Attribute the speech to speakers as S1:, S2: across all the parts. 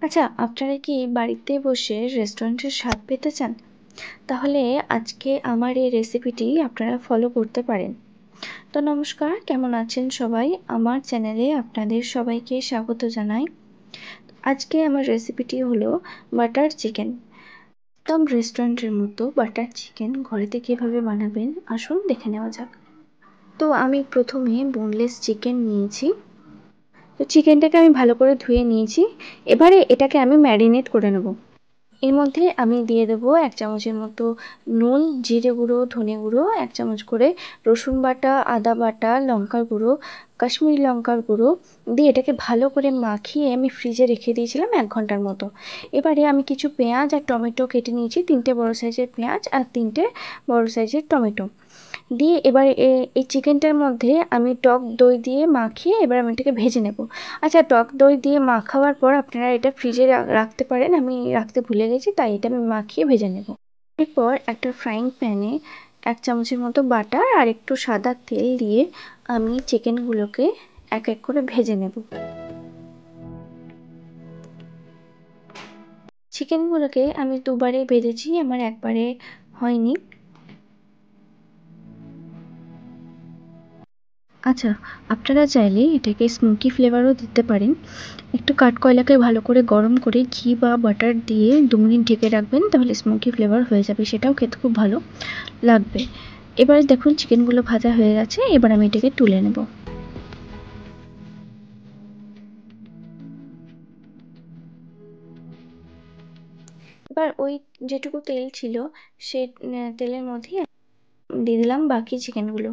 S1: আচ্ছা, আপনারা কি বাড়িতে বসে রেস্টুরেন্টের স্বাদ পেতে চান? তাহলে আজকে আমার এই রেসিপিটি আপনারা ফলো করতে পারেন। তো নমস্কার, কেমন আছেন সবাই? আমার চ্যানেলে আপনাদের সবাইকে স্বাগত জানাই। আজকে আমার রেসিপিটি হলো বাটার চিকেন। একদম রেস্টুরেন্টের মতো বাটার চিকেন ঘরেতে কিভাবে বানাবেন আসুন দেখে নেওয়া যাক। তো আমি প্রথমে বোনলেস চিকেন নিয়েছি। তো চিকেনটাকে আমি ভালো করে ধুয়ে নিয়েছি। এবারে এটাকে আমি ম্যারিনেট করে নেব। এর মধ্যে আমি দিয়ে দেবো 1 চামচের মতো নুন, জিরে গুঁড়ো, ধনে গুঁড়ো, 1 চামচ করে রসুন বাটা, আদা বাটা, লঙ্কার গুঁড়ো, কাশ্মীরি লঙ্কার গুঁড়ো দিয়ে এটাকে ভালো করে মাখিয়ে আমি ফ্রিজে রেখে দিয়েছিলাম 1 ঘন্টার মতো। এবারে আমি কিছু পেঁয়াজ আর টমেটো কেটে নিয়েছি, 3টে বড় সাইজের পেঁয়াজ আর 3টে বড় সাইজের টমেটো দিয়ে এবার এই চিকেনটার মধ্যে আমি টক দই দিয়ে মাখিয়ে এবার আমি এটাকে ভেজে নেব। আচ্ছা, টক দই দিয়ে মাখাবার পর আপনারা এটা ফ্রিজে রাখতে পারেন, আমি রাখতে ভুলে গেছি তাই এটা আমি মাখিয়ে ভেজে নেব। এরপর একটা ফ্রাইং প্যানে 1 চামচের মতো বাটার আর একটু সাদা তেল দিয়ে আমি চিকেনগুলোকে এক এক করে ভেজে নেব। চিকেনগুলোকে আমি দুবারে ভেজেছি, আমার একবারে হয়নি। আচ্ছা, আপনারা চাইলে এটাকে স্মোকি ফ্লেভারও দিতে পারেন। একটু কাঠকয়লাকে ভালো করে গরম করে ঘি বা বাটার দিয়ে 2 মিনিট ঢেকে রাখবেন, তাহলে স্মোকি ফ্লেভার হয়ে যাবে, সেটাও খেতে খুব ভালো লাগবে। এবারে দেখুন চিকেনগুলো ভাজা হয়ে গেছে, এবার আমি এটাকে তুলে নেব। এবার ওই যেটুকু তেল ছিল সে তেলের মধ্যেই দিয়ে দিলাম বাকি চিকেনগুলো।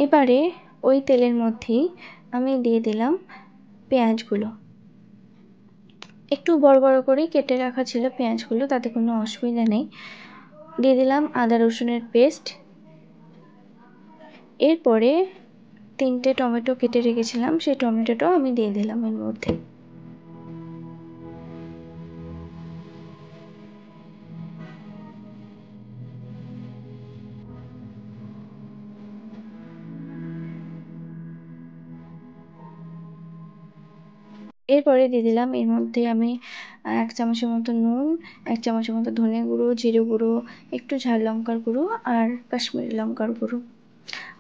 S1: এবারে ওই তেলের মধ্যেই আমি দিয়ে দিলাম পেঁয়াজগুলো। একটু বড় বড় করে কেটে রাখা ছিল পেঁয়াজগুলো, তাতে কোনো অসুবিধা নেই। দিয়ে দিলাম আদা রসুনের পেস্ট। এরপরে 3টে টমেটো কেটে রেখেছিলাম, সেই টমেটোটাও আমি দিয়ে দিলাম এর মধ্যে। এরপরে দিয়ে দিলাম এর মধ্যে আমি 1 চামচের মতো নুন, 1 চামচের মতো ধনে গুঁড়ো, জিরে গুঁড়ো, একটু ঝাল লঙ্কার গুঁড়ো আর কাশ্মীরি লঙ্কার গুঁড়ো।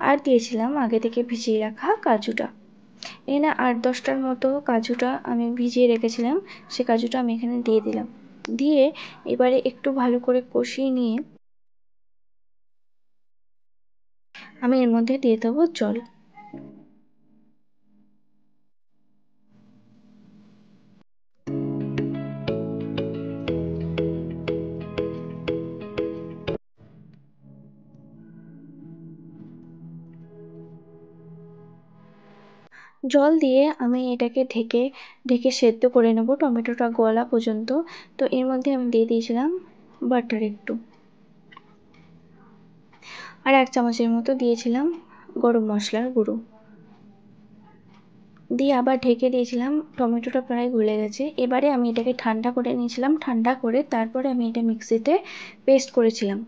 S1: আর দিয়েছিলাম আগে থেকে ভিজিয়ে রাখা কাজুটা। এখানে 8-10টার মতো কাজুটা আমি ভিজিয়ে রেখেছিলাম, সে কাজুটা আমি এখানে দিয়ে দিলাম। দিয়ে এবারে একটু ভালো করে কষিয়ে নিয়ে আমি এর মধ্যে দিয়ে দেবো জল। জল দিয়ে আমি এটাকে ঢেকে ঢেকে সেদ্ধ করে নেব টমেটোটা গলা পর্যন্ত। তো এর মধ্যে আমি দিয়ে দিয়েছিলাম বাটার একটু, আর 1 চামচের মতো দিয়েছিলাম গরম মশলার গুঁড়ো দিয়ে আবার ঢেকে দিয়েছিলাম। টমেটোটা প্রায় গলে গেছে। এবারে আমি এটাকে ঠান্ডা করে নিয়েছিলাম, ঠান্ডা করে তারপরে আমি এটা মিক্সিতে পেস্ট করেছিলাম।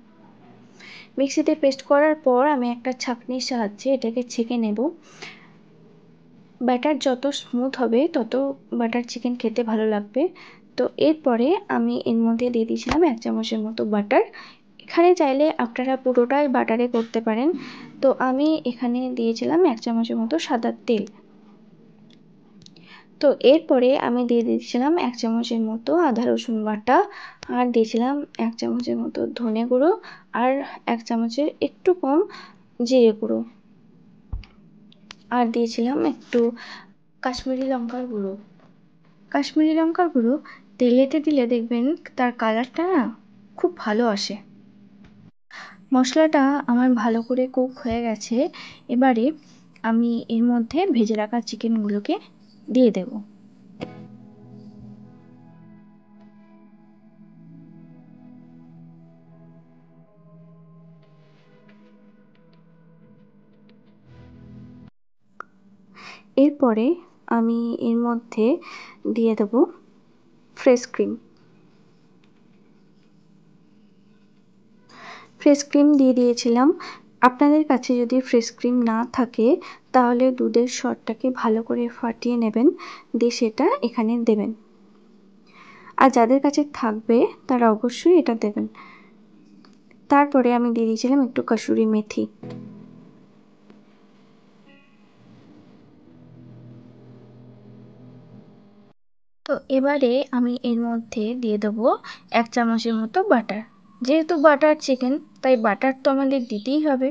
S1: মিক্সিতে পেস্ট করার পর আমি একটা ছাঁকনির সাহায্যে এটাকে ছেঁকে নেব। ব্যাটার যত স্মুথ হবে তত বাটার চিকেন খেতে ভালো লাগবে। তো এরপরে আমি এর মধ্যে দিয়ে দিয়েছিলাম 1 চামচের মতো বাটার। এখানে চাইলে আপনারা পুরোটাই বাটারে করতে পারেন। তো আমি এখানে দিয়েছিলাম 1 চামচের মতো সাদা তেল। তো এরপরে আমি দিয়ে দিয়েছিলাম 1 চামচের মতো আদা রসুন বাটা, আর দিয়েছিলাম 1 চামচের মতো ধনে গুঁড়ো আর 1 চামচের একটু কম জিরে গুঁড়ো, আর দিয়েছিলাম একটু কাশ্মীরি লঙ্কার গুঁড়ো। কাশ্মীরি লঙ্কার গুঁড়ো তেলেতে দিলে দেখবেন তার কালারটা না খুব ভালো আসে। মশলাটা আমার ভালো করে কুক হয়ে গেছে। এবারে আমি এর মধ্যে ভেজে রাখা চিকেনগুলোকে দিয়ে দেব। এরপরে আমি এর মধ্যে দিয়ে দেব ফ্রেশ ক্রিম। ফ্রেশ ক্রিম দিয়ে দিয়েছিলাম। আপনাদের কাছে যদি ফ্রেশ ক্রিম না থাকে তাহলে দুধের সরটাকে ভালো করে ফাটিয়ে নেবেন, দিয়ে সেটা এখানে দেবেন। আর যাদের কাছে থাকবে তারা অবশ্যই এটা দেবেন। তারপরে আমি দিয়ে দিয়েছিলাম একটু কসুরি মেথি। তো এবারে আমি এর মধ্যে দিয়ে দেবো 1 চামচের মতো বাটার। যেহেতু বাটার চিকেন তাই বাটার তো আমাদের দিতেই হবে।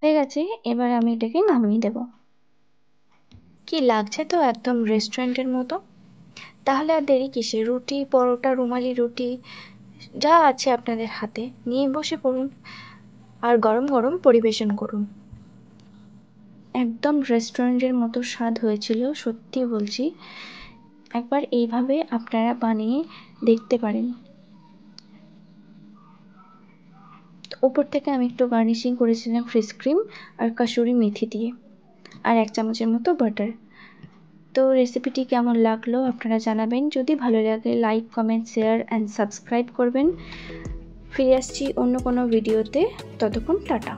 S1: হয়ে গেছে, এবার আমি এটাকে নামিয়ে দেব। কি লাগছে তো একদম রেস্টুরেন্টের মতো। তাহলে আর দেরি কিসে, রুটি, পরোটা, রুমালি রুটি যা আছে আপনাদের হাতে নিয়ে বসে পড়ুন আর গরম গরম পরিবেশন করুন। একদম রেস্টুরেন্টের মতো স্বাদ হয়েছিল, সত্যি বলছি। একবার এইভাবে আপনারা বানিয়ে দেখতে পারেন। উপর থেকে আমি একটু গার্নিশিং করেছিলাম ফ্রেশ ক্রিম আর কাসুরি মেথি দিয়ে, আর 1 চামচের মতো বাটার। তো রেসিপিটি কেমন লাগলো আপনারা জানাবেন। যদি ভালো লাগে like, comment, share and subscribe করবেন। ফিরে আসছি অন্য কোনো ভিডিওতে, ততক্ষণ টাটা।